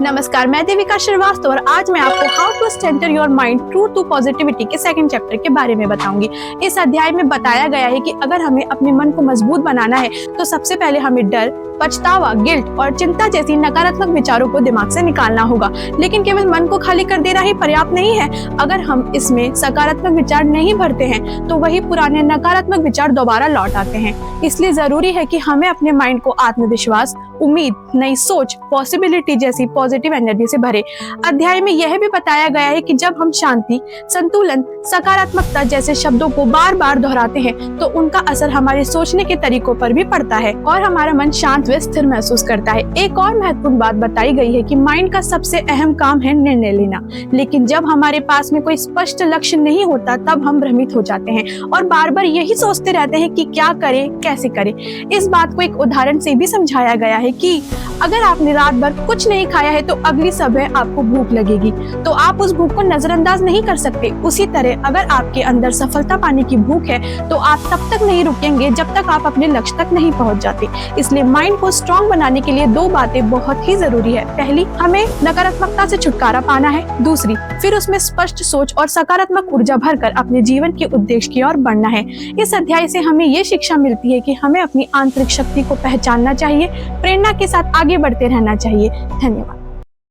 नमस्कार, मैं देविका श्रीवास्तव और आज मैं आपको how to centre your mind through to positivity के सेकंड चैप्टर के बारे में बताऊंगी। इस अध्याय में बताया गया है कि अगर हमें अपने मन को मजबूत बनाना है तो सबसे पहले हमें डर, पछतावा, गिल्ट और चिंता जैसी नकारात्मक विचारों को दिमाग से निकालना होगा। लेकिन केवल मन को खाली कर देना ही पर्याप्त नहीं है। अगर हम इसमें सकारात्मक विचार नहीं भरते हैं तो वही पुराने नकारात्मक विचार दोबारा लौट आते हैं। इसलिए जरूरी है कि हमें अपने माइंड को आत्मविश्वास, उम्मीद, नई सोच, पॉसिबिलिटी जैसी पॉजिटिव एनर्जी से भरे। अध्याय में यह भी बताया गया है कि जब हम शांति, संतुलन, सकारात्मकता जैसे शब्दों को बार बार दोहराते हैं तो उनका असर हमारे सोचने के तरीकों पर भी पड़ता है और हमारा मन शांत व स्थिर महसूस करता है। एक और महत्वपूर्ण बात बताई गई है कि माइंड का सबसे अहम काम है निर्णय लेना। लेकिन जब हमारे पास में कोई स्पष्ट लक्ष्य नहीं होता तब हम भ्रमित हो जाते हैं और बार बार यही सोचते रहते हैं कि क्या करें, कैसे करें। इस बात को एक उदाहरण से भी समझाया गया है कि अगर आपने रात भर कुछ नहीं खाया है तो अगली सुबह आपको भूख लगेगी, तो आप उस भूख को नजरअंदाज नहीं कर सकते। उसी तरह अगर आपके अंदर सफलता पाने की भूख है तो आप तब तक नहीं रुकेंगे जब तक आप अपने लक्ष्य तक नहीं पहुंच जाते। इसलिए माइंड को स्ट्रॉन्ग बनाने के लिए दो बातें बहुत ही जरूरी है। पहली, हमें नकारात्मकता से छुटकारा पाना है। दूसरी, फिर उसमें स्पष्ट सोच और सकारात्मक ऊर्जा भरकर अपने जीवन के उद्देश्य की ओर बढ़ना है। इस अध्याय से हमें ये शिक्षा मिलती है कि हमें अपनी आंतरिक शक्ति को पहचानना चाहिए, प्रेरणा के साथ आगे बढ़ते रहना चाहिए। धन्यवाद।